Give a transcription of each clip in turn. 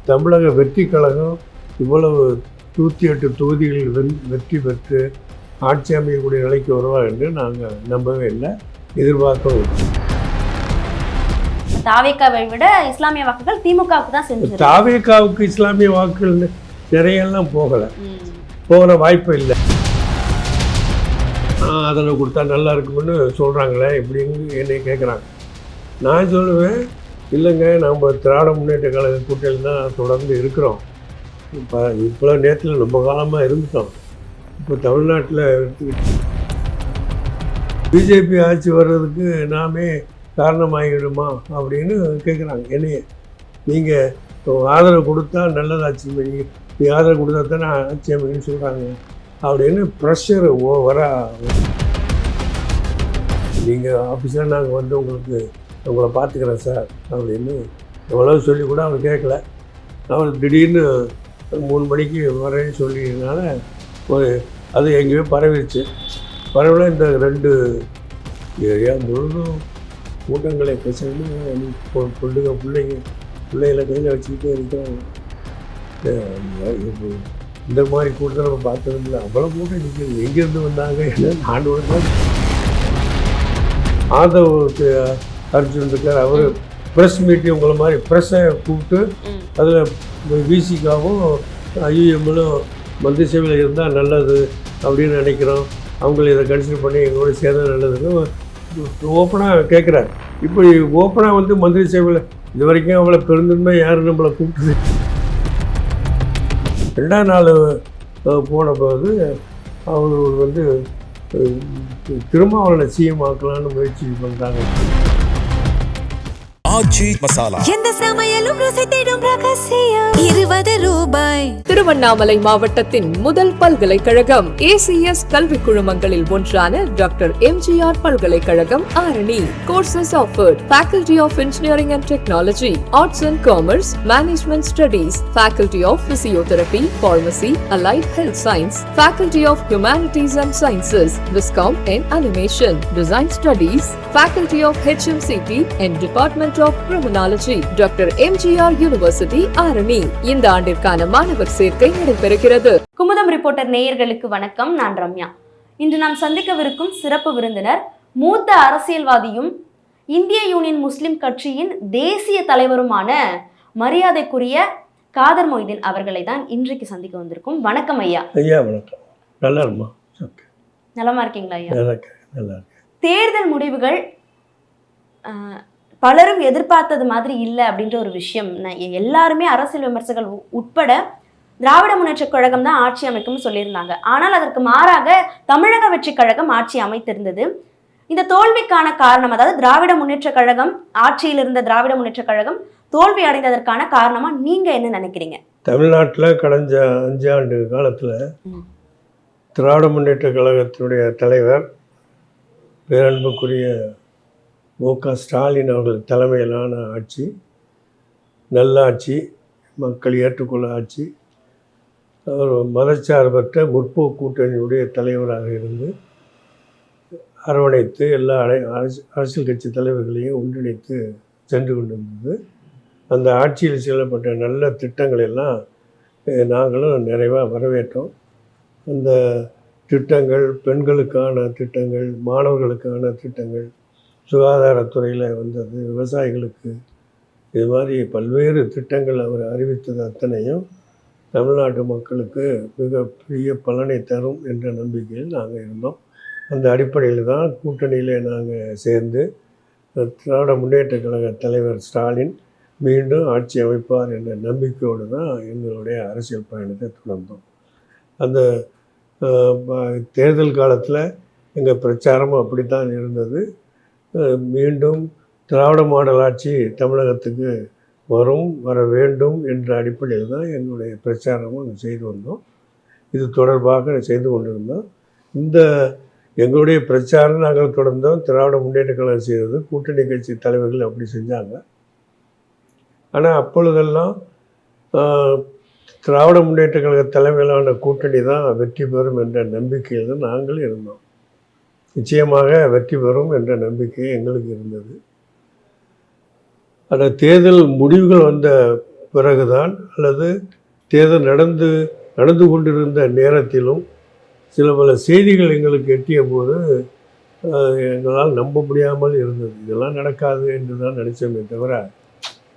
தமிழக வெற்றி கழகம் இவ்வளவு 108 தொகுதிகளில் வெற்றி பெற்று ஆட்சி அமைக்கக்கூடிய நிலைக்கு வருவார் என்று நாங்கள் நம்பவே இல்லை, எதிர்பார்க்கவும் இல்லை. தாவேக்காவை விட இஸ்லாமிய வாக்குகள் திமுகவுக்கு தான் செஞ்சது. தாவேக்காவுக்கு இஸ்லாமிய வாக்குகள் நிறையெல்லாம் போகலை, போகிற வாய்ப்பு இல்லை. அதில் கொடுத்தா நல்லா இருக்கும்னு சொல்கிறாங்களே இப்படின்னு என்னை கேட்குறாங்க. நான் சொல்லுவேன், இல்லைங்க, நம்ம திராவிட முன்னேற்ற கழக கூட்டணியில் தான் தொடர்ந்து இருக்கிறோம். இப்போ நேரத்தில் ரொம்ப காலமாக இருந்துட்டோம். இப்போ தமிழ்நாட்டில் பிஜேபி ஆட்சி வர்றதுக்கு நாமே காரணமாகிடுமா அப்படின்னு கேட்குறாங்க என்னைய. நீங்கள் ஆதரவு கொடுத்தா நல்லதாச்சு, நீ ஆதரவு கொடுத்தா தானே ஆட்சி அமைக்குன்னு சொல்கிறாங்க அப்படின்னு ப்ரெஷர் ஓவராக. நீங்கள் ஆஃபீஸாக நாங்கள் வந்து உங்களை பார்த்துக்கிறேன் சார் அப்படின்னு எவ்வளோ சொல்லி கூட அவர் கேட்கல. அவர் திடீர்னு 3 மணிக்கு வரேன்னு சொல்லினால அது எங்கேயோ பரவிடுச்சு. பரவல இந்த 2 ஏரியா முழுதும் கூட்டங்களை பேசணும்னு பிள்ளைகளை கையில் வச்சுக்கிட்டே இருக்கிறாங்க. இந்த மாதிரி கூட்டத்தை நம்ம பார்த்ததில்லை. அவ்வளோ கூட்டம் நிற்கிறது. எங்கேருந்து வந்தாங்க என்ன ஆண்டு ஆதவருக்கு அர்ஜுன் இருக்கார். அவர் ப்ரெஸ் மீட்டிங் உங்களை மாதிரி ப்ரெஸ்ஸை கூப்பிட்டு அதில் விசிகாவும் ஐயுஎம்லும் மந்திரி சேவையில் இருந்தால் நல்லது அப்படின்னு நினைக்கிறோம், அவங்கள இதை கன்சிடர் பண்ணி எங்களோட சேர்ந்தா நல்லதுன்னு ஓப்பனாக கேட்குறாரு. இப்போ ஓப்பனாக வந்து மந்திரி சேவையில் இது வரைக்கும் அவளை பெருந்தன்மை யாரும் நம்மளை கூப்பிட்டுது. 2ஆம் நாள் போன போது அவர் வந்து திருமாவளவனை சிஎம் ஆக்கலான்னு முயற்சி பண்ணுறாங்க. ஆச்சி மசாலா எந்த சமையலும் ருசி தேடும் ரகசியம் 20 ரூபாய். திருவண்ணாமலை மாவட்டத்தின் முதல் பல்கலைக்கழகம் ACS கல்வி குழுமங்களில் ஒன்றான டாக்டர் எம்ஜிஆர் பல்கலைக்கழகம் Arani. Courses offered: Faculty of Engineering and Technology, Arts and Commerce, Management Studies, Faculty of Physiotherapy, Pharmacy, Allied Health Science, Faculty of Humanities and Sciences, Viscom and Animation, Design Studies, Faculty of HMCT and Department of Criminology, doctor MGR university Arani. இந்த ஆண்டிற்கான மாணவர் சேர்க்கை நடைபெறுகிறது. Kumudam reporter நேயர்களுக்கு வணக்கம். நான் ரம்யா. இன்று நாம் சந்திக்கவிருக்கும் சிறப்பு விருந்தினர் மூத்த அரசியல்வாதியும் இந்திய யூனியன் முஸ்லிம் கட்சியின் தேசிய தலைவருமான மரியாதைக்குரிய காதர் மொய்தீன் அவர்களை தான் இன்றைக்கு சந்திக்க வந்திருக்கும். வணக்கம் ஐயா. ஐயா வணக்கம். நல்லா இருமா? நலமா இருக்கீங்களா ஐயா? நல்லா இருக்கு. தேர்தல் முடிவுகள் பலரும் எதிர்பார்த்தது மாதிரி இல்லை அப்படின்ற ஒரு விஷயம் எல்லாருமே அரசியல் விமர்சகர்கள் உட்பட திராவிட முன்னேற்ற கழகம் தான் ஆட்சி அமைக்கும்னு சொல்லியிருந்தாங்க. ஆனால் அதற்கு மாறாக தமிழக வெற்றி கழகம் ஆட்சி அமைத்திருந்தது. இந்த தோல்விக்கான காரணம், அதாவது திராவிட முன்னேற்ற கழகம் ஆட்சியில் இருந்த திராவிட முன்னேற்ற கழகம் தோல்வி அடைந்ததற்கான காரணமா நீங்க என்ன நினைக்கிறீங்க? தமிழ்நாட்டில் கடந்த 5 ஆண்டு காலத்தில் திராவிட முன்னேற்ற கழகத்தினுடைய தலைவர் பேரன்புக்குரிய மு.க. ஸ்டாலின் அவர்கள் தலைமையிலான ஆட்சி நல்ல ஆட்சி, மக்கள் ஏற்றுக்கொள்ள ஆட்சி. அவர் மதச்சார்பற்ற முற்போக்கு கூட்டணியுடைய தலைவராக இருந்து அரவணைத்து எல்லா அரசியல் கட்சி தலைவர்களையும் ஒன்றிணைத்து சென்று கொண்டிருந்தது. அந்த ஆட்சியில் செல்லப்பட்ட நல்ல திட்டங்கள் எல்லாம் நாங்களும் நிறைவாக வரவேற்றோம். அந்த திட்டங்கள் பெண்களுக்கான திட்டங்கள், மாணவர்களுக்கான திட்டங்கள், சுகாதாரத்துறையில் வந்தது, விவசாயிகளுக்கு, இது மாதிரி பல்வேறு திட்டங்கள் அவர் அறிவித்தது அத்தனையும் தமிழ்நாட்டு மக்களுக்கு மிகப்பெரிய பலனை தரும் என்ற நம்பிக்கையில் நாங்கள் இருந்தோம். அந்த அடிப்படையில் தான் கூட்டணியில் நாங்கள் சேர்ந்து திராவிட முன்னேற்ற கழக தலைவர் ஸ்டாலின் மீண்டும் ஆட்சி அமைப்பார் என்ற நம்பிக்கையோடு தான் எங்களுடைய அரசியல் பயணத்தை தொடர்ந்தோம். அந்த தேர்தல் காலத்தில் எங்கள் பிரச்சாரமும் அப்படித்தான் இருந்தது. மீண்டும் திராவிட மாடல் ஆட்சி தமிழகத்துக்கு வர வேண்டும் என்ற அடிப்படையில் தான் எங்களுடைய பிரச்சாரமும் செய்து வந்தோம். இது தொடர்பாக செய்து கொண்டிருந்தோம். இந்த எங்களுடைய பிரச்சாரம் நாங்கள் தொடர்ந்தோம். திராவிட முன்னேற்ற கழகம் செய்தது, கூட்டணி கட்சி தலைவர்கள் அப்படி செஞ்சாங்க. ஆனால் அப்பொழுதெல்லாம் திராவிட முன்னேற்ற கழக தலைமையிலான கூட்டணி தான் வெற்றி பெறும் என்ற நம்பிக்கையில் தான் நாங்கள் இருந்தோம். நிச்சயமாக வெற்றி பெறும் என்ற நம்பிக்கை எங்களுக்கு இருந்தது. அந்த தேர்தல் முடிவுகள் வந்த பிறகுதான் அல்லது தேர்தல் நடந்து கொண்டிருந்த நேரத்திலும் சில பல செய்திகள் எங்களுக்கு எட்டிய போது எங்களால் நம்ப முடியாமல் இருந்தது. இதெல்லாம் நடக்காது என்று தான் நினைச்சோமே தவிர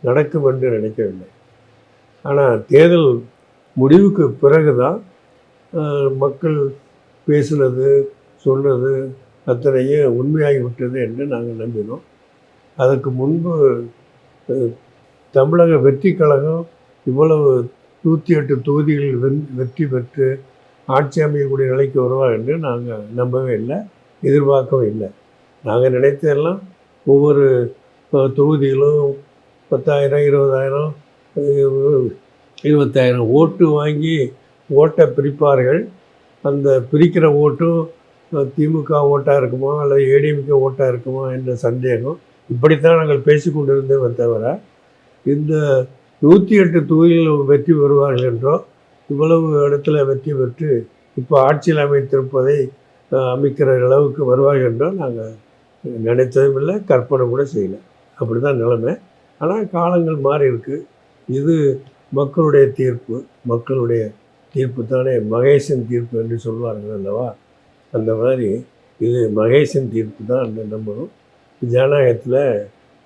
நடக்கும் என்று நினைக்கவில்லை. ஆனால் தேர்தல் முடிவுக்கு பிறகு தான் மக்கள் பேசுனது சொன்னது அத்தனையும் உண்மையாகிவிட்டது என்று நாங்கள் நம்பினோம். அதற்கு முன்பு தமிழக வெற்றி கழகம் இவ்வளவு 108 தொகுதிகளில் வெற்றி பெற்று ஆட்சி அமைக்கக்கூடிய நிலைக்கு வருவார் என்று நாங்கள் நம்பவே இல்லை, எதிர்பார்க்கவும் இல்லை. நாங்கள் நினைத்ததெல்லாம் ஒவ்வொரு தொகுதியிலும் 10,000 20,000 25,000 ஓட்டு வாங்கி ஓட்டை பிரிப்பார்கள். அந்த பிரிக்கிற ஓட்டும் திமுக ஓட்டாக இருக்குமா அல்லது ஏடிஎம்கே ஓட்டாக இருக்குமா என்ற சந்தேகம். இப்படித்தான் நாங்கள் பேசிக்கொண்டிருந்தோமே தவிர இந்த 108 தொகுதிகளில் வெற்றி பெறுவார்கள் என்றோ இவ்வளவு இடத்துல வெற்றி பெற்று இப்போ ஆட்சியில் அமைத்திருப்பதை அமைக்கிற அளவுக்கு வருவார்கள் என்றோ நாங்கள் நினைத்ததும் இல்லை, கற்பனை கூட செய்யலை. அப்படி தான் நிலைமை. ஆனால் காலங்கள் மாறி இருக்கு. இது மக்களுடைய தீர்ப்பு தானே மகேசன் தீர்ப்பு என்று சொல்வார்கள் அல்லவா? அந்த மாதிரி இது மகேசன் தீர்ப்பு தான் நம்பணும். ஜனநாயகத்தில்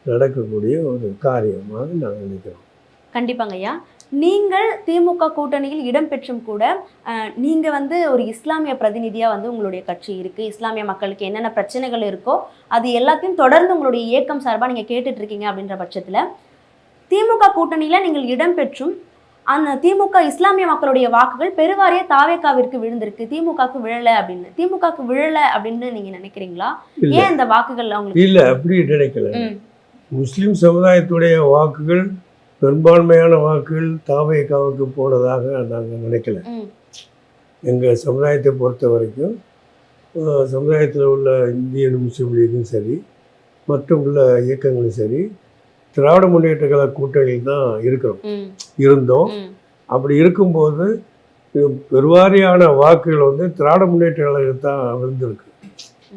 நடக்கக்கூடிய ஒரு காரியமாக நாங்கள் நினைக்கிறோம். கண்டிப்பாங்க ஐயா. நீங்கள் திமுக கூட்டணியில் இடம்பெற்றும் கூட நீங்கள் ஒரு இஸ்லாமிய பிரதிநிதியாக உங்களுடைய கட்சி இருக்குது. இஸ்லாமிய மக்களுக்கு என்னென்ன பிரச்சனைகள் இருக்கோ அது எல்லாத்தையும் தொடர்ந்து உங்களுடைய இயக்கம் சார்பாக நீங்கள் கேட்டுட்ருக்கீங்க. அப்படின்ற பட்சத்தில் திமுக கூட்டணியில் நீங்கள் இடம்பெற்றும் அந்த திமுக இஸ்லாமிய மக்களுடைய வாக்குகள் பெருவாரிய தாவேகாவிற்கு விழுந்திருக்கு, திமுகவுக்கு விழலை அப்படின்னு நீங்கள் நினைக்கிறீங்களா? ஏன் இந்த வாக்குகள் அவங்களுக்கு இல்லை? அப்படி நினைக்கல. முஸ்லீம் சமுதாயத்துடைய வாக்குகள் பெரும்பான்மையான வாக்குகள் தாவேகாவுக்கு போனதாக நாங்கள் நினைக்கல. எங்கள் சமுதாயத்தை பொறுத்த வரைக்கும் சமுதாயத்தில் உள்ள இந்தியன் முஸ்லீம் லீக்கும் சரி மற்றும் உள்ள இயக்கங்களும் சரி திராவிட முன்னேற்ற கழக கூட்டணியில் தான் இருந்தோம். அப்படி இருக்கும்போது பெருவாரியான வாக்குகள் திராவிட முன்னேற்ற கழகத்தான் விழுந்திருக்கு.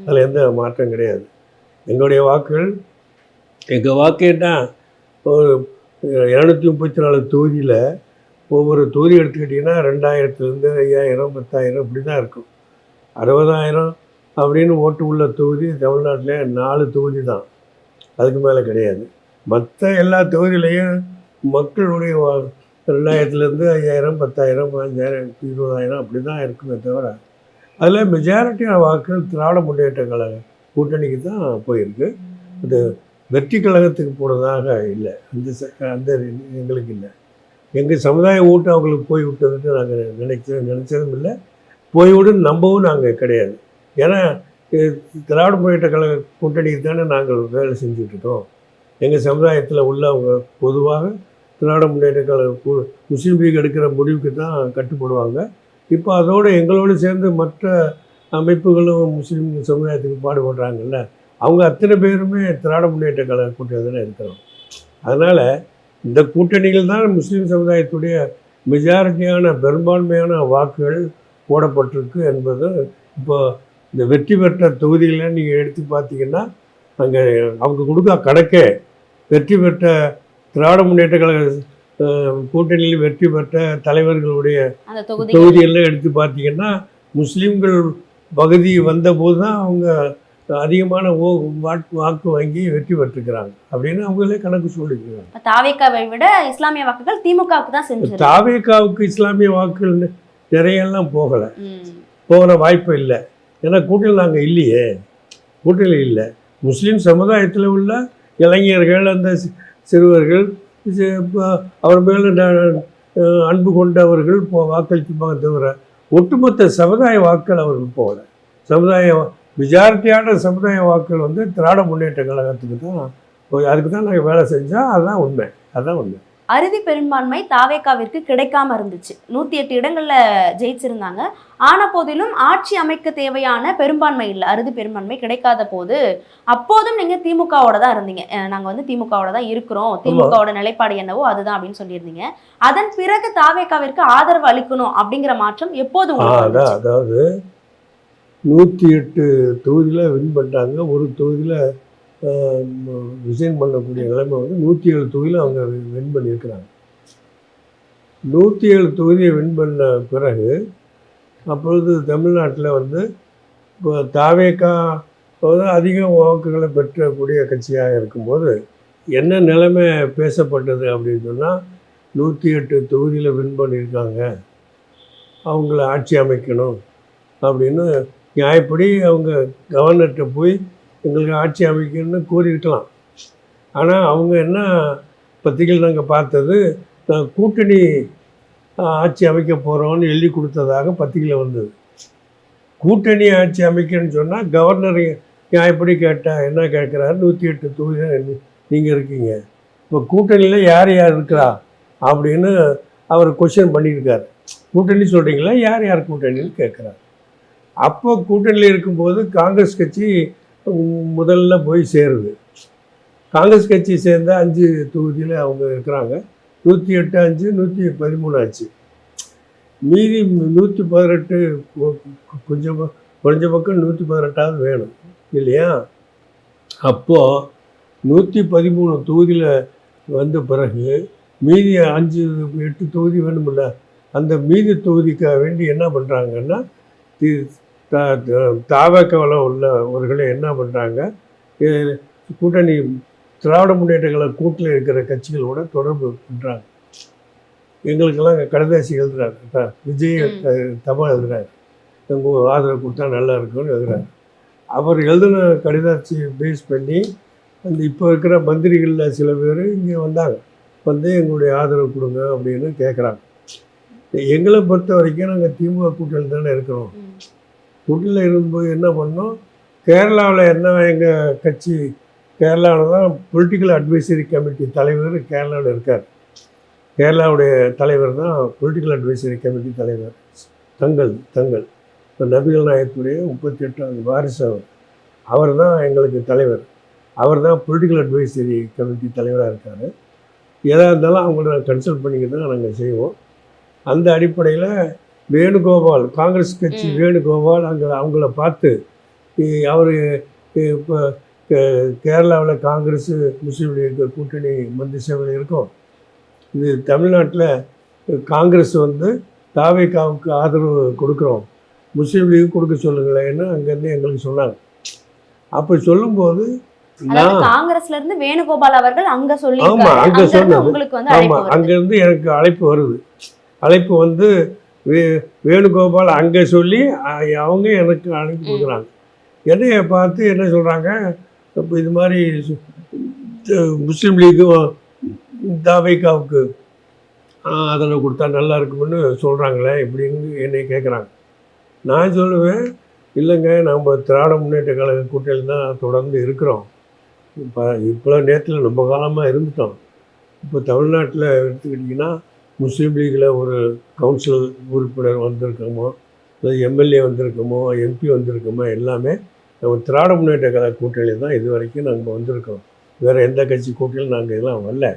அதில் எந்த மாற்றம் கிடையாது. எங்களுடைய வாக்குகள் எங்கள் வாக்குன்னா ஒரு 234 தொகுதியில் ஒவ்வொரு தொகுதி எடுத்துக்கிட்டிங்கன்னா 2,000 5,000 10,000 இப்படி தான் இருக்கும். 60,000 அப்படின்னு ஓட்டு உள்ள தொகுதி தமிழ்நாட்டில் 4 தொகுதி தான், அதுக்கு மேலே கிடையாது. மற்ற எல்லா தொகுதியிலையும் மக்களுடைய 2,000 5,000 10,000 15,000 20,000 அப்படி தான் இருக்குமே தவிர அதில் மெஜாரிட்டியான வாக்குகள் திராவிட முன்னேற்ற கழக கூட்டணிக்கு தான் போயிருக்கு. அது வெற்றி கழகத்துக்கு போனதாக இல்லை. அந்த எங்களுக்கு இல்லை. எங்கள் சமுதாய ஓட்டு அவங்களுக்கு போய் விட்டதுன்னு நாங்கள் நினச்சதும் இல்லை, போய்விடும் நம்பவும் நாங்கள் கிடையாது. ஏன்னா திராவிட முன்னேற்ற கழக கூட்டணிக்கு தானே நாங்கள் வேலை செஞ்சுட்ருக்கோம். எங்கள் சமுதாயத்தில் உள்ளவங்க பொதுவாக திராவிட முன்னேற்ற கழக முஸ்லீம் லீக் எடுக்கிற முடிவுக்கு தான் கட்டுப்படுவாங்க. இப்போ அதோடு எங்களோடு சேர்ந்து மற்ற அமைப்புகளும் முஸ்லீம் சமுதாயத்துக்கு பாடுபடுறாங்கல்ல, அவங்க அத்தனை பேருமே திராவிட முன்னேற்ற கழக கூட்டணியில் தானே இருக்கிறோம். அதனால் இந்த கூட்டணியில் தான் முஸ்லீம் சமுதாயத்துடைய மெஜாரிட்டியான பெரும்பான்மையான வாக்குகள் போடப்பட்டிருக்கு என்பது இப்போ இந்த வெற்றி பெற்ற தொகுதிகளை நீங்கள் எடுத்து பார்த்தீங்கன்னா அங்கே அவங்க கொடுக்க கணக்கே வெற்றி பெற்ற திராவிட முன்னேற்ற கழக கூட்டணியில் வெற்றி பெற்ற தலைவர்களுடைய தொகுதியெல்லாம் எடுத்து பார்த்தீங்கன்னா முஸ்லீம்கள் பகுதி வந்தபோது தான் அவங்க அதிகமான வாக்கு வாங்கி வெற்றி பெற்றிருக்கிறாங்க அப்படின்னு அவங்களே கணக்கு சொல்லிக்கிறாங்க. தாவேகாவை விட இஸ்லாமிய வாக்குகள் திமுகவுக்கு தான் செஞ்சது. தாவேகாவுக்கு இஸ்லாமிய வாக்குகள் நிறையெல்லாம் போகிற வாய்ப்பு இல்லை. ஏன்னா கூட்டணியில் நாங்கள் இல்லையே, கூட்டணியில் இல்லை. முஸ்லீம் சமுதாயத்தில் உள்ள இளைஞர்கள் அந்த சிறுவர்கள் அவர் மேலே அன்பு கொண்டவர்கள் வாக்களிப்பாங்க தவிர ஒட்டுமொத்த சமுதாய வாக்குகள் அவர்கள் போகல. மெஜாரிட்டியான சமுதாய வாக்குகள் திராவிட முன்னேற்ற கழகத்துக்கு தான், அதுக்கு தான் நாங்கள் வேலை செஞ்சோம். அதுதான் உண்மை. அறுதி பெரும்பான்மை தாவேகாவிற்கு கிடைக்காம இருந்துச்சு. 108 இடங்கள்ல ஜெயிச்சிருந்தாங்க. ஆன போதிலும் ஆட்சி அமைக்க தேவையான பெரும்பான்மை இல்லை, அறுதி பெரும்பான்மை கிடைக்காத போது அப்போதும் நீங்க திமுகவோட தான் இருந்தீங்க. நாங்க திமுகவோட தான் இருக்கிறோம், திமுகவோட நிலைப்பாடு என்னவோ அதுதான் அப்படின்னு சொல்லியிருந்தீங்க. அதன் பிறகு தாவேகாவிற்கு ஆதரவு அளிக்கணும் அப்படிங்கிற மாற்றம் எப்போது? அதாவது 108 தொகுதியில் வின் பண்ணிட்டாங்க. ஒரு தொகுதியில் ரிசைன் பண்ணக்கூடிய நிலைமை 107 தொகுதியில் அவங்க வின் பண்ணியிருக்கிறாங்க. 107 தொகுதியை வின் பண்ண பிறகு அப்பொழுது தமிழ்நாட்டில் வந்து இப்போ தாவேகா அதிக வாக்குகளை பெற்றக்கூடிய கட்சியாக இருக்கும்போது என்ன நிலைமை பேசப்பட்டது அப்படின்னு சொன்னால் 108 தொகுதியில் வின் பண்ணியிருக்காங்க, அவங்கள ஆட்சி அமைக்கணும் அப்படின்னு நியாயப்படி அவங்க கவர்னர்கிட்ட போய் எங்களுக்கு ஆட்சி அமைக்கணும்னு கூறியிருக்கலாம். ஆனால் அவங்க என்ன பத்திரிகையில் நாங்கள் பார்த்தது, நான் கூட்டணி ஆட்சி அமைக்க போகிறோன்னு எழுதி கொடுத்ததாக பத்திரிகையில் வந்தது. கூட்டணி ஆட்சி அமைக்கணும்னு சொன்னால் கவர்னர் நியாயப்படி கேட்டால் என்ன கேட்குறாரு, 108 தொகுதி நீங்கள் இருக்கீங்க, இப்போ கூட்டணியில் யார் யார் இருக்கிறா அப்படின்னு அவர் கொஸ்டின் பண்ணியிருக்காரு. கூட்டணி சொல்கிறீங்களா, யார் யார் கூட்டணின்னு கேட்குறாரு. அப்போ கூட்டணியில் இருக்கும்போது காங்கிரஸ் கட்சி முதல்ல போய் சேருது. காங்கிரஸ் கட்சி சேர்ந்த 5 தொகுதியில் அவங்க இருக்கிறாங்க. 108 5 113 ஆச்சு. மீதி 118 கொஞ்சம் குறைஞ்ச பக்கம் 118ஆவது வேணும் இல்லையா? அப்போது 113 தொகுதியில் வந்த பிறகு மீதி 5-8 தொகுதி வேணுமில்ல, அந்த மீதி தொகுதிக்காக வேண்டி என்ன பண்ணுறாங்கன்னா தாவக்கவில் உள்ளவர்களை என்ன பண்ணுறாங்க, கூட்டணி திராவிட முன்னேற்ற கழக கூட்டில் இருக்கிற கட்சிகளோட தொடர்பு பண்ணுறாங்க. எங்களுக்கெல்லாம் கடைதாசி எழுதுறாரு, விஜய் தபால் எழுதுறாரு, எங்கள் ஆதரவு கொடுத்தா நல்லா இருக்குன்னு எழுதுறாரு. அவர் எழுதின கடிதாசி பேஸ் பண்ணி அந்த இப்போ இருக்கிற மந்திரிகளில் சில பேர் இங்கே வந்தாங்க, வந்து எங்களுடைய ஆதரவு கொடுங்க அப்படின்னு கேட்குறாங்க. எங்களை பொறுத்த வரைக்கும் நாங்கள் திமுக கூட்டணியில் தானே இருக்கிறோம். கூட்டணியில் இருக்கும்போது என்ன பண்ணோம், கேரளாவில் என்ன எங்கள் கட்சி கேரளாவில் தான் பொலிட்டிக்கல் அட்வைசரி கமிட்டி தலைவர் கேரளாவில் இருக்கார். கேரளாவுடைய தலைவர் தான் பொலிட்டிக்கல் அட்வைசரி கமிட்டி தலைவர் தங்கள் இப்போ நபிகள் நாயகத்துடைய 38வது வாரிசு அவர் தான் எங்களுக்கு தலைவர். அவர் தான் பொலிட்டிக்கல் அட்வைசரி கமிட்டி தலைவராக இருக்கார். எதாக இருந்தாலும் அவங்கள கன்சல்ட் பண்ணிக்க தான் நாங்கள் செய்வோம். அந்த அடிப்படையில் வேணுகோபால், காங்கிரஸ் கட்சி வேணுகோபால் அவங்கள பார்த்து அவர் இப்போ கேரளாவில் காங்கிரஸ் முஸ்லீம் லீக் கூட்டணி மந்திரி சபையில் இருக்கும். இது தமிழ்நாட்டில் காங்கிரஸ் வந்து தாவேகாவுக்கு ஆதரவு கொடுக்குறோம், முஸ்லீம் லீக் கொடுக்க சொல்லுங்களேன்னு அங்கேருந்து எங்களுக்கு சொன்னாங்க. அப்படி சொல்லும்போது காங்கிரஸ்ல இருந்து வேணுகோபால் அவர்கள் அங்க சொல்லி அங்க சொன்னது. ஆமாம், அங்கேருந்து எனக்கு அழைப்பு வருது. அழைப்பு வந்து வேணுகோபால் அங்கே சொல்லி அவங்க எனக்கு அழைப்பு கொடுக்குறாங்க. என்னைய பார்த்து என்ன சொல்கிறாங்க, இப்போ இது மாதிரி முஸ்லீம் லீக்கும் தாவேகாவுக்கு ஆதரவு கொடுத்தா நல்லா இருக்கும்னு சொல்கிறாங்களே இப்படின்னு என்னை கேட்குறாங்க. நான் சொல்லுவேன், இல்லைங்க, நம்ம திராவிட முன்னேற்ற கழக கூட்டணியில் தான் தொடர்ந்து இருக்கிறோம். இப்போ நேரத்தில் ரொம்ப காலமாக இருந்துட்டோம். இப்போ தமிழ்நாட்டில் எடுத்துக்கிட்டிங்கன்னா முஸ்லீம் லீக்கில் ஒரு கவுன்சில் உறுப்பினர் வந்திருக்கோமோ, இல்லை எம்எல்ஏ வந்திருக்கோமோ, எம்பி வந்திருக்கோமோ, எல்லாமே நம்ம திராவிட முன்னேற்ற கழக கூட்டணியில் தான் இது வரைக்கும் நாங்கள் வந்திருக்கோம். வேறு எந்த கட்சி கூட்டணியில் நாங்கள் இதெல்லாம் வரல.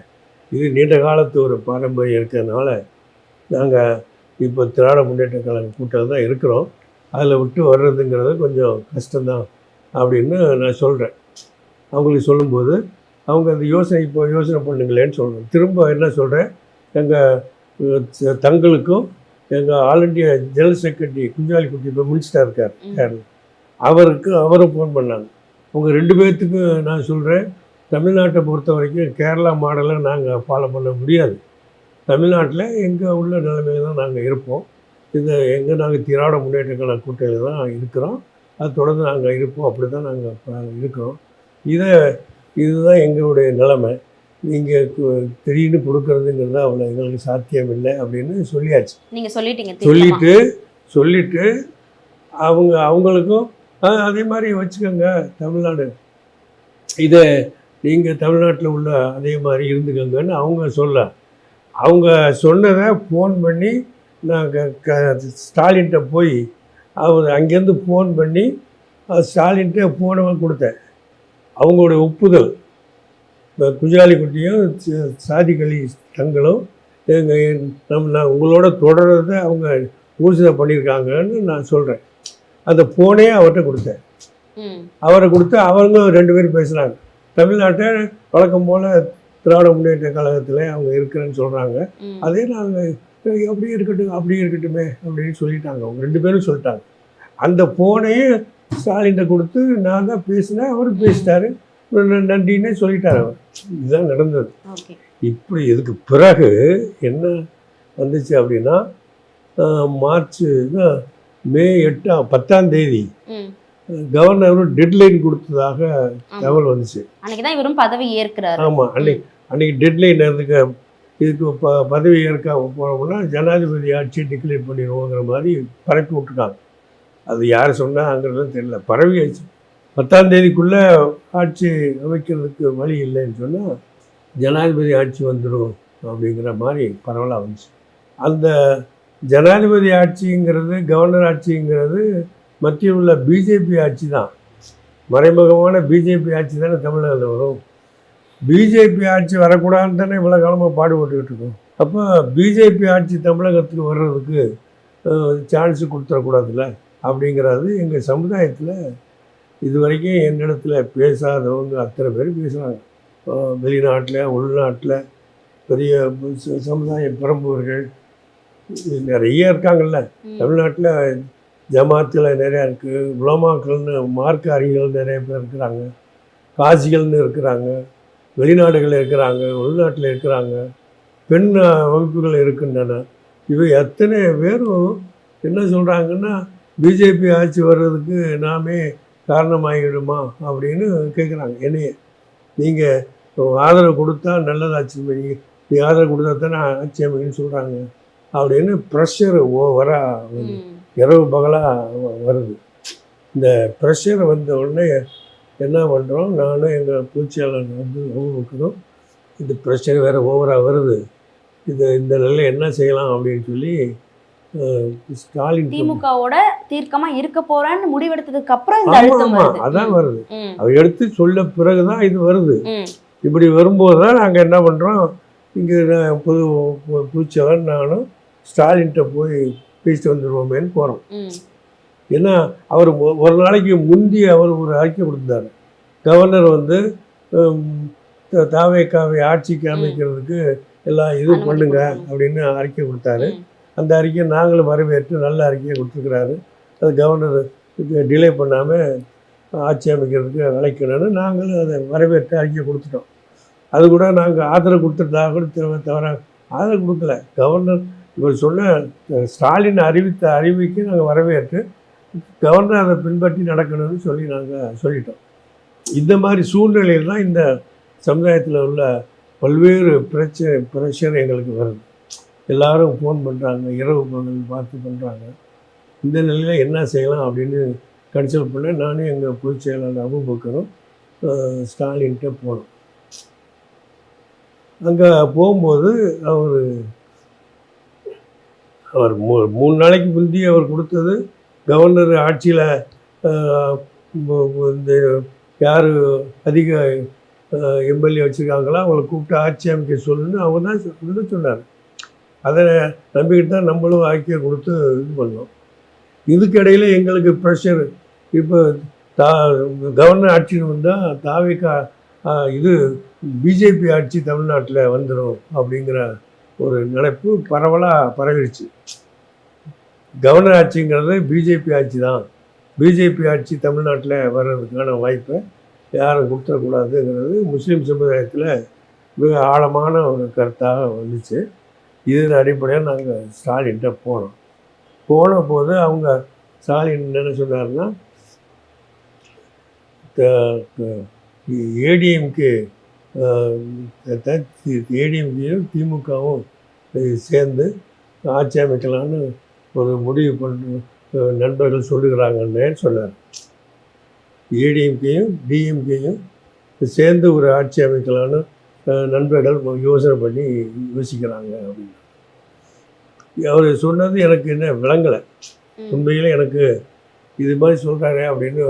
இது நீண்ட காலத்து ஒரு பாரம்பரியம் இருக்கிறதுனால நாங்கள் இப்போ திராவிட முன்னேற்ற கழக கூட்டத்தில் தான் இருக்கிறோம். அதில் விட்டு வர்றதுங்கிறது கொஞ்சம் கஷ்டம்தான் அப்படின்னு நான் சொல்கிறேன். அவங்களுக்கு சொல்லும்போது அவங்க அந்த யோசனை பண்ணுங்களேன்னு சொல்கிறேன். திரும்ப என்ன சொல்கிறேன், எங்கள் தங்களுக்கும் எங்கள் ஆல் இண்டியா ஜெனரல் செக்ரட்டரி குஞ்சாலிக்குட்டி இப்போ மினிஸ்டர் இருக்கார் கேரளா, அவரும் ஃபோன் பண்ணாங்க. அவங்க 2 பேர்த்துக்கும் நான் சொல்கிறேன், தமிழ்நாட்டை பொறுத்த வரைக்கும் கேரளா மாடலை நாங்கள் ஃபாலோ பண்ண முடியாது. தமிழ்நாட்டில் எங்கே உள்ள நிலைமையில தான் நாங்கள் இருப்போம். நாங்கள் திராவிட முன்னேற்ற கழக கூட்டணியில் தான் இருக்கிறோம். அது தொடர்ந்து நாங்கள் இருப்போம். அப்படி தான் நாங்கள் இருக்கிறோம். இதுதான் எங்களுடைய நிலைமை. நீங்கள் திடீர்னு கொடுக்கறதுங்கிறது அவ்வளோ எங்களுக்கு சாத்தியம் இல்லை அப்படின்னு சொல்லியாச்சு. நீங்கள் சொல்லிட்டீங்க. சொல்லிட்டு அவங்களுக்கும் அதே மாதிரி வச்சுக்கோங்க, தமிழ்நாடு இதை நீங்கள் தமிழ்நாட்டில் உள்ள அதே மாதிரி இருந்துக்கோங்கன்னு அவங்க சொன்னதை ஃபோன் பண்ணி நான் ஸ்டாலின்கிட்ட போய் அவர் அங்கேருந்து ஃபோன் பண்ணி ஸ்டாலின்கிட்ட ஃபோனை கொடுத்தேன். அவங்களுடைய ஒப்புதல், குஞ்சாலிக்குட்டியும் சாதிகளி தங்களும் நான் உங்களோட தொடர்றதை அவங்க ஊர்ஜிதம் பண்ணியிருக்காங்கன்னு நான் சொல்கிறேன். அந்த ஃபோனே அவர்கிட்ட கொடுத்தேன். அவரை கொடுத்து அவங்க 2 பேரும் பேசுகிறாங்க. தமிழ்நாட்டை வழக்கம் போல் திராவிட முன்னேற்ற கழகத்தில் அவங்க இருக்கிறேன்னு சொல்கிறாங்க. அதே நாங்கள் அப்படியே இருக்கட்டும் அப்படியே இருக்கட்டுமே அப்படின்னு சொல்லிட்டாங்க. அவங்க 2 பேரும் சொல்லிட்டாங்க. அந்த ஃபோனையும் ஸ்டாலின்கிட்ட கொடுத்து நான் தான் பேசினேன், அவரும் பேசிட்டாரு, நன்றின்னே சொல்லிட்டார் அவர். இதுதான் நடந்தது. ஓகே. இப்படி இதுக்கு பிறகு என்ன வந்துச்சு அப்படின்னா மார்ச் மே 10ஆம் தேதி ம். கவர்னர் டெட்லைன் கொடுத்ததாக தகவல் வந்துச்சு. அன்னைக்கு தான் இவரும் பதவி ஏற்கிறாரு. ஆமாம், அன்னைக்கு டெட்லைன் இருந்துக்க இதுக்கு பதவி ஏற்க போனோம்னா ஜனாதிபதி ஆட்சியை டிக்ளேர் பண்ணிடுவோங்கிற மாதிரி பரப்பி விட்டுருக்காங்க. அது யார் சொன்னாங்கிறது தெரியல, பரவி ஆச்சு. 10ஆம் தேதிக்குள்ளே ஆட்சி அமைக்கிறதுக்கு வழி இல்லைன்னு சொன்னால் ஜனாதிபதி ஆட்சி வந்துடும் அப்படிங்கிற மாதிரி பரவலாக வந்துச்சு. அந்த ஜனாதிபதி ஆட்சிங்கிறது கவர்னர் ஆட்சிங்கிறது மத்தியில் உள்ள பிஜேபி ஆட்சி தான், மறைமுகமான பிஜேபி ஆட்சி தானே தமிழகத்தில் வரும். பிஜேபி ஆட்சி வரக்கூடாதுன்னு தானே இவ்வளோ காலமாக பாடுபட்டுக்கிட்டு இருக்கோம். அப்போ பிஜேபி ஆட்சி தமிழகத்துக்கு வர்றதுக்கு சான்ஸு கொடுத்துடக்கூடாதுல்ல அப்படிங்கிறது எங்கள் சமுதாயத்தில் இது வரைக்கும் என்னிடத்துல பேசாதவங்க அத்தனை பேர் பேசுகிறாங்க. வெளிநாட்டில் உள்நாட்டில் பெரிய சமுதாய பிரமுகர்கள் நிறைய இருக்காங்கல்ல. தமிழ்நாட்டில் ஜமாத்தில் நிறையா இருக்குது, உலமாக்கள்னு மார்க்க அறிஞர்கள் நிறைய பேர் இருக்கிறாங்க, காசிகள்னு இருக்கிறாங்க, வெளிநாடுகளில் இருக்கிறாங்க, உள்நாட்டில் இருக்கிறாங்க, பெண் வகுப்புகள் இருக்கின்றன. இவை எத்தனை பேரும் என்ன சொல்கிறாங்கன்னா பிஜேபி ஆட்சி வர்றதுக்கு நாமே காரணமாகிடுமா அப்படின்னு கேட்குறாங்க. என்னையே நீங்கள் ஆதரவு கொடுத்தா நல்லதாச்சு, நீ ஆதரவு கொடுத்தா தானே ஆட்சி அமைக்குன்னு சொல்கிறாங்க அப்படின்னு ப்ரெஷர் ஓவராக இரவு பகலாக வருது. இந்த ப்ரெஷர் வந்த உடனே என்ன பண்ணுறோம், நானும் எங்கள் பூச்சியாளர் வந்து ஊக்குறோம், இந்த ப்ரெஷர் வேறு ஓவராக வருது, இந்த நிலையில் என்ன செய்யலாம் அப்படின்னு சொல்லி ஸ்டாலின் திமுகவோட தீர்க்கமா இருக்க போறான்னு முடிவெடுத்ததுக்கு அப்புறம் இந்த அழுத்தம் வருது. அதான் வருது. அவர் எடுத்து சொல்ல பிறகுதான் இது வருது. இப்படி வரும்போது தான் நாங்கள் என்ன பண்ணுறோம், இங்கே பூச்சியாளர் நானும் ஸ்டாலின்கிட்ட போய் பேசிட்டு வந்துடுவோமேன்னு போகிறோம். ஏன்னா அவர் ஒரு நாளைக்கு முந்தி அவர் ஒரு அறிக்கை கொடுத்தாரு. கவர்னர் வந்து தாவேக்காவை ஆட்சிக்கு அமைக்கிறதுக்கு எல்லாம் இது பண்ணுங்க அப்படின்னு அறிக்கை கொடுத்தாரு. அந்த அறிக்கையை நாங்களும் வரவேற்று நல்ல அறிக்கையை கொடுத்துருக்குறாரு. அது கவர்னர் டிலே பண்ணாமல் ஆட்சி அமைக்கிறதுக்கு அழைக்கணும்னு நாங்களும் அதை வரவேற்று அறிக்கையை கொடுத்துட்டோம். அது கூட நாங்கள் ஆதரவு கொடுத்துட்டதாக கூட தவிர ஆதரவு கொடுக்கல. கவர்னர் இவர் சொன்ன ஸ்டாலின் அறிவித்த அறிவிக்கு நாங்கள் வரவேற்று கவர்னர் அதை பின்பற்றி நடக்கணும்னு சொல்லி நாங்கள் சொல்லிட்டோம். இந்த மாதிரி சூழ்நிலையில் தான் இந்த சமுதாயத்தில் உள்ள பல்வேறு பிரச்சனை எங்களுக்கு வருது. எல்லாரும் ஃபோன் பண்ணுறாங்க, இரவு பகல் பார்த்து பண்ணுறாங்க. இந்த நிலையில் என்ன செய்யலாம் அப்படின்னு கன்சல்ட் பண்ண நானும் எங்கள் பொதுச் செயலாளர் அபுபக்கரும் ஸ்டாலின்கிட்ட போனோம். அங்கே போகும்போது அவர் 3 நாளைக்கு முந்தி அவர் கொடுத்தது கவர்னர் ஆட்சியில் இந்த யார் அதிக எம்எல்ஏ வச்சுருக்காங்களோ அவங்களை கூப்பிட்டு ஆட்சி அமைக்க சொல்லுன்னு அவங்க தான் சொன்னார். அதை நம்பிக்கிட்டு தான் நம்மளும் ஆட்சியை கொடுத்து இது பண்ணோம். இதுக்கிடையில் எங்களுக்கு ப்ரெஷர், இப்போ கவர்னர் ஆட்சின்னு வந்தால் தாவேக்கா இது பிஜேபி ஆட்சி தமிழ்நாட்டில் வந்துடும் அப்படிங்கிற ஒரு நினைப்பு பரவலாக பரவிடுச்சு. கவர்னர் ஆட்சிங்கிறது பிஜேபி ஆட்சி தான், பிஜேபி ஆட்சி தமிழ்நாட்டில் வர்றதுக்கான வாய்ப்பை யாரும் கொடுத்துடக்கூடாதுங்கிறது முஸ்லீம் சமுதாயத்தில் மிக ஆழமான ஒரு கருத்தாக வந்துச்சு. இதன் அடிப்படையாக நாங்கள் ஸ்டாலின்கிட்ட போன போது அவங்க ஸ்டாலின் என்ன சொன்னார்னா, ஏடிஎம்கேயும் திமுகவும் சேர்ந்து ஆட்சி அமைக்கலான்னு ஒரு முடிவு பண்ண நண்பர்கள் சொல்லுகிறாங்கன்னு சொன்னார். ஏடிஎம்கேயும் டிஎம்கேயும் சேர்ந்து ஒரு ஆட்சி அமைக்கலான்னு நண்பர்கள் யோசனை பண்ணி யோசிக்கிறாங்க அப்படின்னு அவர் சொன்னது எனக்கு என்ன விளங்கலை. உண்மையில் எனக்கு இது மாதிரி சொல்கிறாரே அப்படின்னு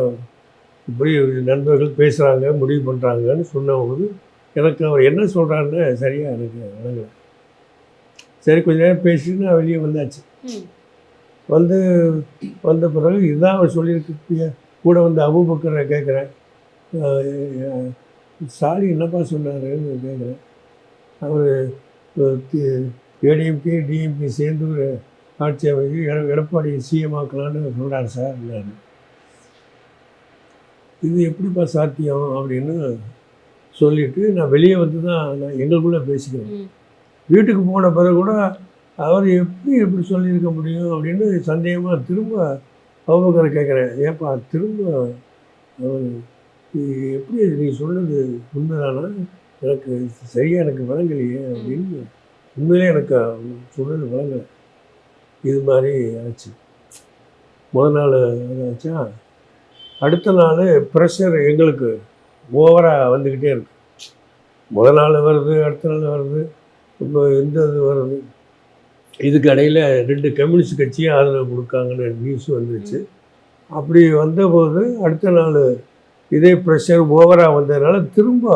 இப்படி நண்பர்கள் பேசுகிறாங்க முடிவு பண்ணுறாங்கன்னு சொன்னபோது எனக்கு அவர் என்ன சொல்கிறாருன்னு சரியாக எனக்கு விளங்கலை. சரி கொஞ்ச நேரம் பேசிட்டு நான் வெளியே வந்தாச்சு. வந்த பிறகு இதுதான் அவர் சொல்லியிருக்க. கூட வந்து அபூபக்கரை கேட்குறேன், ஸ்டாலின் என்னப்பா சொன்னாருன்னு கேட்குறேன். அவர் ஏடிஎம்கே டிஎம்கே சேர்ந்து ஒரு ஆட்சி அமைச்சு எடப்பாடி சிஎம் ஆக்கலான்னு சொல்கிறார் சார். இது எப்படிப்பா சாத்தியம் அப்படின்னு சொல்லிவிட்டு நான் வெளியே வந்து தான் நான் எங்களுக்குள்ளே பேசிக்கிறேன். வீட்டுக்கு போன பிறகு கூட அவர் எப்படி சொல்லியிருக்க முடியும் அப்படின்னு சந்தேகமாக திரும்ப அபூபக்கரை கேட்குறேன். ஏப்பா திரும்ப அவர் எப்படி நீ சொன்னது உண்மைதானா, எனக்கு சரியாக எனக்கு வழங்கலையே அப்படின்னு. உண்மையிலே எனக்கு சொன்னது வழங்கலை. இது மாதிரி ஆச்சு. முதல் நாள் ஆச்சா, அடுத்த நாள் ப்ரெஷர் எங்களுக்கு ஓவராக வந்துக்கிட்டே இருக்கு. முதல் நாள் வருது, அடுத்த நாள் வருது, இப்போ இந்த இது வருது. இதுக்கு இடையில் 2 கம்யூனிஸ்ட் கட்சியும் ஆதரவு கொடுக்காங்கன்னு நியூஸ் வந்துருச்சு. அப்படி வந்தபோது அடுத்த நாள் இதே ப்ரெஷர் ஓவராக வந்ததுனால திரும்ப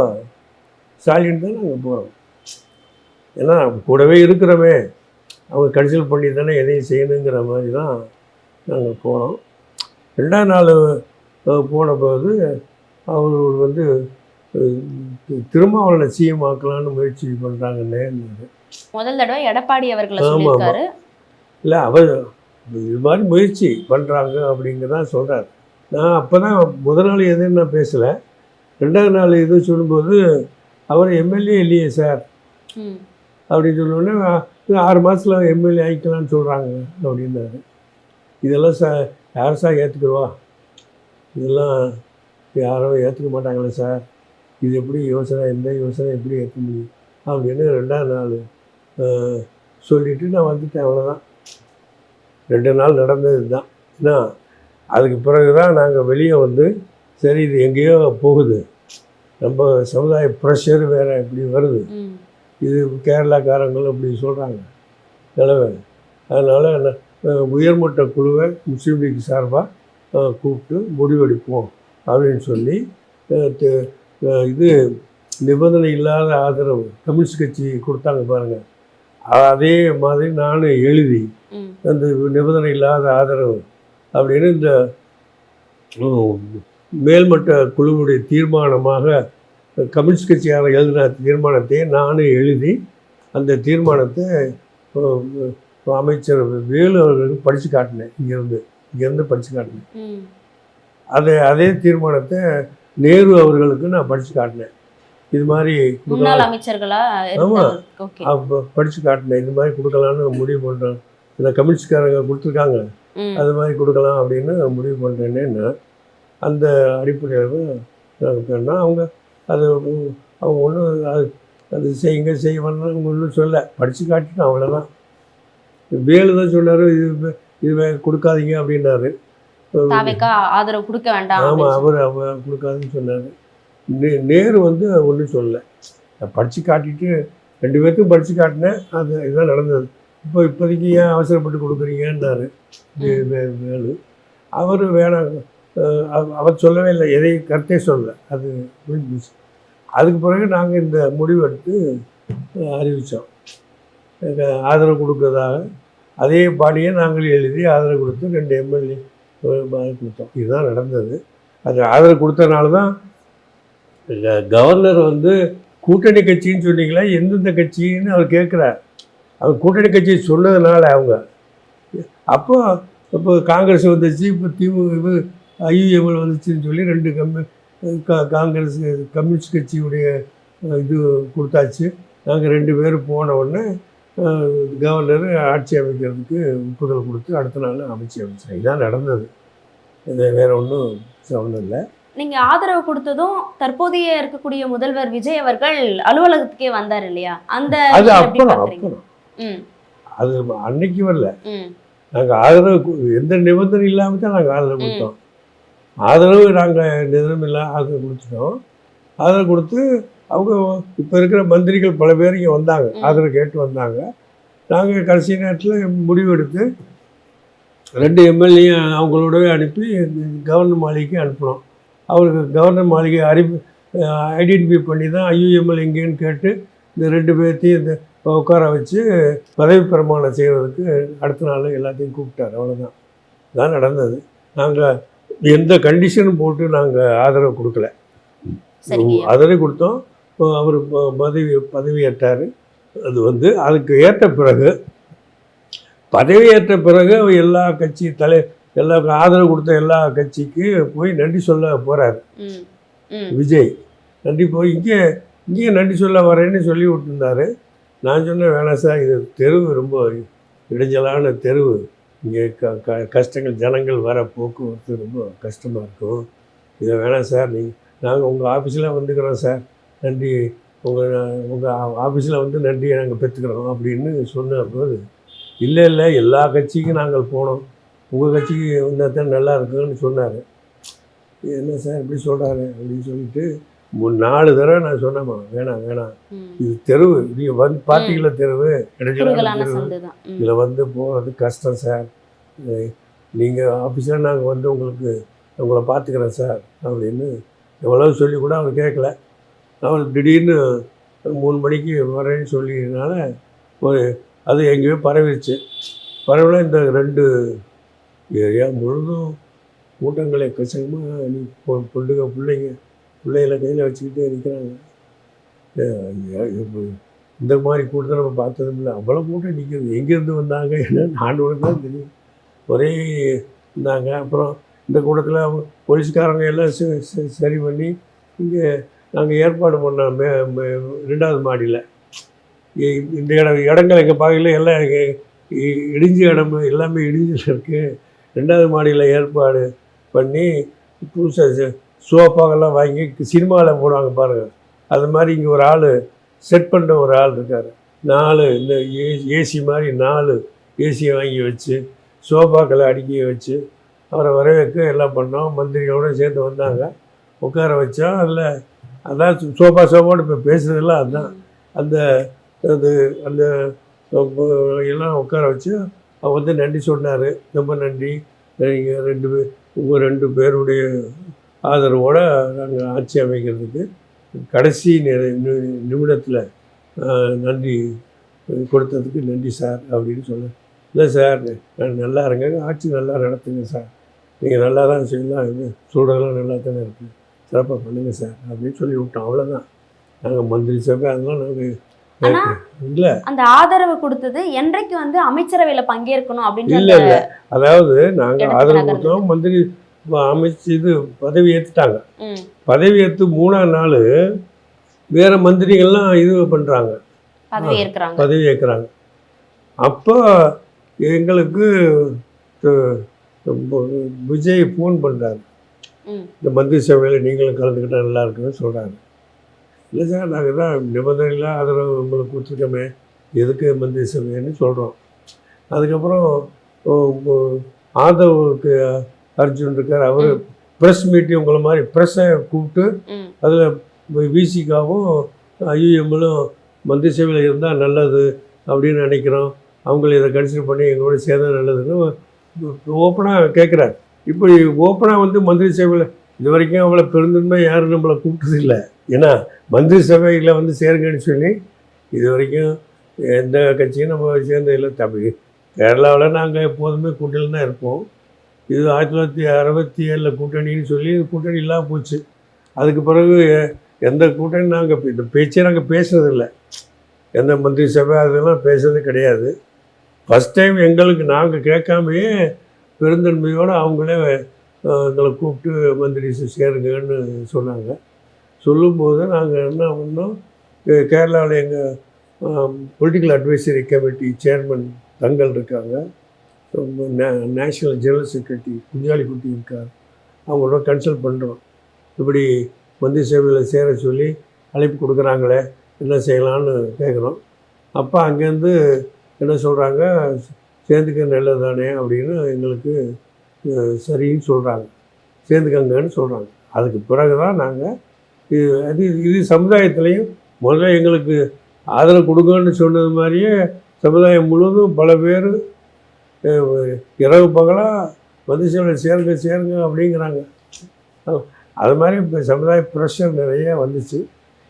ஸ்டாலின் தான் நாங்கள் போகிறோம். ஏன்னா கூடவே இருக்கிறோமே, அவங்க கன்சல்ட் பண்ணி தானே எதையும் செய்யணுங்கிற மாதிரி தான் நாங்கள் போகிறோம். 2ஆம் நாள் போனபோது அவர் வந்து திருமாவளவனை சிஎம் ஆக்கலான்னு முயற்சி பண்ணுறாங்கன்னே. முதல் தடவை எடப்பாடி அவர்களை சொல்லியிருக்காரு. இல்லை, அவர் இது மாதிரி முயற்சி பண்ணுறாங்க அப்படிங்கிறதான் சொல்கிறார். நான் அப்போ தான் முதல் நாள் எதுன்னு நான் பேசலை. 2ஆவது நாள் இது சொல்லும்போது அவர் எம்எல்ஏ இல்லையே சார் அப்படின்னு சொன்னோடனே 6 மாதத்தில் எம்எல்ஏ ஆகிக்கலான்னு சொல்கிறாங்க அப்படின்னாரு. இதெல்லாம் யார் சார் ஏற்றுக்குருவா? இதெல்லாம் யாரும் ஏற்றுக்க மாட்டாங்களே சார். இது எப்படி யோசனை, எந்த யோசனை எப்படி ஏற்க முடியும் அப்படின்னு 2ஆவது நாள் சொல்லிவிட்டு நான் வந்துட்டேன். அவ்வளோதான். 2 நாள் நடந்தது தான். ஏன்னா அதுக்கு பிறகு தான் நாங்கள் வெளியே வந்து சரி இது எங்கேயோ போகுது, நம்ம சமுதாய ப்ரெஷர் வேறு இப்படி வருது, இது கேரளாக்காரங்களும் அப்படி சொல்கிறாங்க நிலவை. அதனால் உயர்மட்ட குழுவை முஸ்லீம் லீக் சார்பாக கூப்பிட்டு முடிவெடுப்போம் அப்படின்னு சொல்லி இது நிபந்தனை இல்லாத ஆதரவு கம்யூனிஸ்ட் கட்சி கொடுத்தாங்க பாருங்கள். அதே மாதிரி நானும் எழுதி அந்த நிபந்தனை இல்லாத ஆதரவு அப்படின்னு இந்த மேல்மட்ட குழுவுடைய தீர்மானமாக கம்யூனிஸ்ட் கட்சியாக எழுதின தீர்மானத்தை நானும் எழுதி அந்த தீர்மானத்தை அமைச்சர் வேலு அவர்களுக்கு படித்து காட்டினேன். இங்கேருந்து படித்து காட்டினேன். அதே தீர்மானத்தை நேரு அவர்களுக்கு நான் படித்து காட்டினேன். இது மாதிரி படித்து காட்டினேன். இது மாதிரி கொடுக்கலான்னு முடிவு பண்ணுறேன். இந்த கம்யூனிஸ்ட்காரங்க கொடுத்துருக்காங்க, அது மாதிரி கொடுக்கலாம் அப்படின்னு முடிவு பண்ணுறேன்னு அந்த அடிப்படையில் நாங்கள் அவங்க அவங்க ஒன்றும் அது செய்வான்னு ஒன்றும் சொல்ல, படித்து காட்டிட்டோம் அவ்வளோதான். வேலு தான் சொன்னார் இது கொடுக்காதீங்க அப்படின்னாரு. ஆதரவு கொடுக்க வேண்டாம். ஆமாம், அவர் கொடுக்காதுன்னு சொன்னார். நேரு வந்து ஒன்றும் சொல்லலை. படித்து காட்டிட்டு 2 பேர்த்துக்கும் படித்து காட்டினேன். அது இதுதான் நடந்தது. இப்போதைக்கு ஏன் அவசரப்பட்டு கொடுக்குறீங்கன்னாரு வேலு. அவர் வேணாம், அவர் சொல்லவே இல்லை, எதையும் கருத்தே சொல்லலை. அது முடிஞ்சிச்சு. அதுக்கு பிறகு நாங்கள் இந்த முடிவெடுத்து அறிவித்தோம் ஆதரவு கொடுக்கறதாக. அதே பாடியை நாங்கள் எழுதி ஆதரவு கொடுத்து 2 எம்எல்ஏ கொடுத்தோம். இதுதான் நடந்தது. அது ஆதரவு கொடுத்தனால தான் கவர்னர் வந்து கூட்டணி கட்சின்னு சொன்னீங்களா, எந்தெந்த கட்சின்னு அவர் கேட்குறார். அவர் கூட்டணி கட்சி சொன்னதுனால அவங்க இப்போ காங்கிரஸ் வந்துச்சு, இப்போ ஐயுஎம்எல் வந்துச்சுன்னு சொல்லி 2 காங்கிரஸ் கம்யூனிஸ்ட் கட்சியுடைய இது கொடுத்தாச்சு. நாங்கள் 2 பேர் போன உடனே கவர்னர் ஆட்சி அமைக்கிறதுக்கு ஒப்புதல் கொடுத்து அடுத்த நாள் அமைச்சார். இதுதான் நடந்தது. இது வேறு ஒன்றும் இல்லை. நீங்கள் ஆதரவு கொடுத்ததும் தற்போதைய இருக்கக்கூடிய முதல்வர் விஜய் அவர்கள் அலுவலகத்துக்கே வந்தார் இல்லையா? அது அப்புறம் அது அன்னைக்கு வரல. நாங்கள் ஆதரவு எந்த நிபந்தனை இல்லாமல் தான் நாங்கள் ஆதரவு கொடுத்தோம். ஆதரவு நாங்கள் நிபந்தனை இல்லாமல் ஆதரவு கொடுத்துட்டோம். ஆதரவு கொடுத்து அவங்க இப்போ இருக்கிற மந்திரிகள் பல பேர் இங்கே வந்தாங்க, ஆதரவு கேட்டு வந்தாங்க. நாங்கள் கடைசி நேரத்தில் முடிவெடுத்து 2 எம்எல்ஏ அவங்களோடவே அனுப்பி கவர்னர் மாளிகைக்கு அனுப்பினோம். அவருக்கு கவர்னர் மாளிகை ஐடென்டிஃபை பண்ணி தான் ஐயுஎம்எல் எங்கேன்னு கேட்டு இந்த 2 பேர்த்தையும் இந்த உட்கார வச்சு பதவி பிரமாணம் செய்வதற்கு அடுத்த நாள் எல்லாத்தையும் கூப்பிட்டார். அவ்வளோதான். இதான் நடந்தது. நாங்கள் எந்த கண்டிஷனும் போட்டு நாங்கள் ஆதரவு கொடுக்கல. ஆதரவு கொடுத்தோம். அவர் பதவியேற்றார். அது வந்து அதுக்கு ஏற்ற பிறகு பதவியேற்ற பிறகு எல்லா கட்சி எல்லாருக்கும் ஆதரவு கொடுத்த எல்லா கட்சிக்கு போய் நன்றி சொல்ல போகிறார் விஜய். நன்றி போய் இங்கே நன்றி சொல்ல வரேன்னு சொல்லி விட்டுருந்தாரு. நான் சொன்னேன், வேணாம் சார், இது தெருவு ரொம்ப இடைஞ்சலான தெருவு, இங்கே கஷ்டங்கள், ஜனங்கள் வர போக்குவரத்து ரொம்ப கஷ்டமாக இருக்கும், இதை வேணாம் சார், நாங்கள் உங்கள் ஆஃபீஸில் வந்துக்கிறோம் சார், நன்றி, உங்கள் ஆஃபீஸில் வந்து நன்றியை நாங்கள் பெற்றுக்கிறோம் அப்படின்னு சொன்ன போது, இல்லை எல்லா கட்சிக்கும் நாங்கள் போனோம், உங்கள் கட்சிக்கு வந்தால் தான் நல்லா இருக்குன்னு சொன்னார். என்ன சார் இப்படி சொல்கிறாரு அப்படின்னு சொல்லிட்டு 4 தடவை நான் சொன்னேம்மா, வேணாம் இது தெருவு, நீங்கள் வந்து பார்த்தீங்களா தெருவு, இடைஞ்சலான தெருவு, இதில் வந்து போகிறது கஷ்டம் சார், நீங்கள் ஆஃபீஸில் நாங்கள் வந்து உங்களை பார்த்துக்கிறேன் சார் அப்படின்னு எவ்வளோ சொல்லி கூட அவர் கேட்கல. அவர் திடீர்னு 3 மணிக்கு வரேன்னு சொல்லினால அது எங்கேயோ பரவிடுச்சு. பரவல இந்த 2 ஏரியா முழுதும் கூட்டங்களை கஷ்டமாக நீ பிள்ளைகளை கையில் வச்சுக்கிட்டே இருக்கிறாங்க. இந்த மாதிரி கூட்டத்தை நம்ம பார்த்ததும் இல்லை, அவ்வளோ கூட்டம் நிற்கிறது. எங்கேருந்து வந்தாங்க என்ன ஆண்டோடு தான் தெரியும், ஒரே இருந்தாங்க. அப்புறம் இந்த கூட்டத்தில் போலீஸ்காரங்க எல்லாம் சரி பண்ணி இங்கே நாங்கள் ஏற்பாடு பண்ணோம் 2வது மாடியில். இந்த இடங்கள் எங்கள் பகுதியில் எல்லாம் இடிஞ்ச இடம் எல்லாமே இடிஞ்சில் இருக்குது. 2வது மாடியில் ஏற்பாடு பண்ணி புதுசாக சோஃபாவெல்லாம் வாங்கி சினிமாவில் போடுவாங்க பாருங்கள், அது மாதிரி இங்கே ஒரு ஆள் செட் பண்ணுற ஒரு ஆள் இருக்கார். 4 இந்த ஏசி மாதிரி 4 ஏசியை வாங்கி வச்சு சோஃபாக்களை அடுக்கி வச்சு அவரை வரவேற்க எல்லாம் பண்ணோம். மந்திரிகளோடு சேர்ந்து வந்தாங்க, உட்கார வச்சோம். அதில் அதான் சோஃபாவோடு இப்போ பேசுகிறதெல்லாம் அதுதான். அந்த அந்த எல்லாம் உட்கார வச்சு அவர் வந்து நன்றி சொன்னார். ரொம்ப நன்றி, நீங்கள் உங்கள் 2 பேருடைய ஆதரவோடு நாங்கள் ஆட்சி அமைக்கிறதுக்கு கடைசி நிமிடத்தில் நன்றி கொடுத்ததுக்கு நன்றி சார் அப்படின்னு சொன்னேன். இல்லை சார், நல்லா இருங்க, ஆட்சி நல்லா நடத்துங்க சார், நீங்கள் நல்லா தான் செய்யலாம், இது சொல்கிறதெல்லாம் நல்லா தானே இருக்குது, சிறப்பாக பண்ணுங்கள் சார் அப்படின்னு சொல்லி விட்டோம். அவ்வளோதான். நாங்கள் மந்திரி சபை அதெல்லாம் நாங்கள் இல்லை அந்த ஆதரவு கொடுத்தது என்றைக்கு வந்து அமைச்சரவையில் பங்கேற்கணும் அப்படின்னு இல்லை, அதாவது நாங்கள் ஆதரவு கொடுத்தோம், மந்திரி அமைச்சு இது பதவி ஏற்றுட்டாங்க. பதவி ஏற்று 3ஆம் நாள் வேறு மந்திரிகள்லாம் இது பண்ணுறாங்க, பதவி ஏற்கிறாங்க. அப்போ எங்களுக்கு விஜய் ஃபோன் பண்ணுறாரு, இந்த மந்திரி சபையில் நீங்களும் கலந்துக்கிட்டால் நல்லா இருக்குன்னு சொல்கிறாங்க. இல்லை சார், நாங்கள் தான் நிபந்தனையில் ஆதரவு உங்களுக்கு கொடுத்துருக்கோமே, எதுக்கு மந்திரி சபைன்னு சொல்கிறோம். அதுக்கப்புறம் ஆதரவுக்கு அர்ஜுன் இருக்கார், அவர் ப்ரெஸ் மீட்டிங் உங்களை மாதிரி ப்ரெஸ்ஸை கூப்பிட்டு அதில் விசிகாவும் ஐயுஎம்லும் மந்திரி சபையில் இருந்தால் நல்லது அப்படின்னு நினைக்கிறோம், அவங்கள இதை கன்சிடர் பண்ணி எங்களோட சேர்ந்தா நல்லதுன்னு ஓப்பனாக கேட்குறாரு. இப்படி ஓப்பனாக வந்து மந்திரி சபையில் இது வரைக்கும் அவங்கள பெருந்தன்மை யாரும் நம்மளை கூப்பிட்டது இல்லை. ஏன்னா மந்திரி சபையில் வந்து சேருங்கன்னு சொல்லி இது வரைக்கும் எந்த கட்சியும் நம்ம சேர்ந்ததில்லை. கேரளாவில் நாங்கள் எப்போதுமே கூட்டணியில் தான் இருப்போம். இது 1967 கூட்டணின்னு சொல்லி கூட்டணி இல்லாமல் போச்சு. அதுக்கு பிறகு எந்த கூட்டணி நாங்கள் இந்த பேச்சே நாங்கள் பேசுறதில்லை, எந்த மந்திரி சபை அதெல்லாம் பேசுறது கிடையாது. ஃபஸ்ட் டைம் எங்களுக்கு நாங்கள் கேட்காமையே பெருந்தன்மையோடு அவங்களே எங்களை கூப்பிட்டு மந்திரி சேருங்கன்னு சொன்னாங்க. சொல்லும்போது நாங்கள் என்ன பண்ணோம், கேரளாவில் எங்கள் பொலிட்டிக்கல் அட்வைசரி கமிட்டி சேர்மன் தங்கள் இருக்காங்க, நேஷ்னல் ஜெனரல் செக்ரட்டரி குஞ்சாலிக்குட்டி இருக்கார், அவங்களோட கன்சல்ட் பண்ணுறோம். இப்படி மந்திரி சபையில் சேர சொல்லி அழைப்பு கொடுக்குறாங்களே, என்ன செய்யலான்னு கேட்குறோம். அப்போ அங்கேருந்து என்ன சொல்கிறாங்க, சேர்ந்துக்க நல்லது தானே அப்படின்னு எங்களுக்கு சரின்னு சொல்கிறாங்க, சேர்ந்துக்கங்கன்னு சொல்கிறாங்க. அதுக்கு பிறகு தான் நாங்கள் இது சமுதாயத்துலேயும் முதல்ல எங்களுக்கு ஆதரவு கொடுங்கன்னு சொன்னது மாதிரியே சமுதாயம் முழுவதும் பல பேர் இரவு பகலாக மந்திரி சபையில் சேருங்க அப்படிங்கிறாங்க. அது மாதிரி இப்போ சமுதாய ப்ரெஷர் நிறைய வந்துச்சு.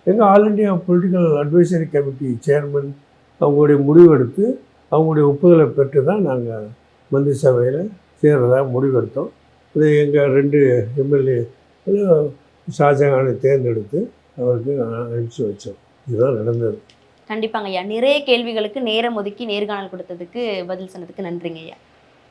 எங்கள் all India political advisory committee chairman அவங்களுடைய முடிவெடுத்து அவங்களுடைய ஒப்புதலை பெற்று தான் நாங்கள் மந்திரி சபையில் சேர்றதாக முடிவெடுத்தோம். இது எங்கள் 2 எம்எல்ஏ ஷாஜகானை தேர்ந்தெடுத்து அவருக்கு அனுப்பிச்சி வச்சோம். இதுதான் நடந்தது. கண்டிப்பாங்க ஐயா. நிறைய கேள்விகளுக்கு நேரம் ஒதுக்கி நேர்காணல் கொடுத்ததுக்கு பதில் சொன்னதுக்கு நன்றிங்க ஐயா.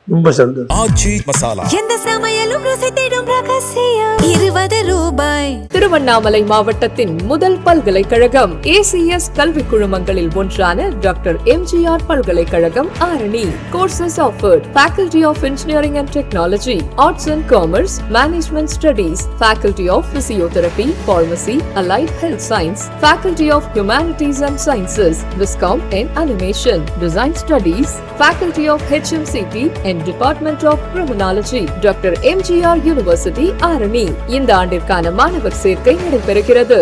ரொம்ப சந்தோஷம். ஆச்சி மசாலா எந்த சமையலும் ருசி தேடும் ரகசியம் 20 ரூபாய். திருவண்ணாமலை மாவட்டத்தின் முதல் பல்கலைக்கழகம் ஏசிஎஸ் கல்வி குழுமங்களில் ஒன்றான டாக்டர் எம்ஜிஆர் பல்கலைக்கழகம் Arani. Courses offered: Faculty of Engineering and Technology, Arts and Commerce, Management Studies, Faculty of Physiotherapy, Pharmacy, Allied Health Science, Faculty of Humanities and Sciences, Viscom and Animation, Design Studies, Faculty of HMCT and Department of Criminology, doctor MGR university Arani. இந்த ஆண்டிற்கான மாணவர் சேர்க்கை நடைபெறுகிறது.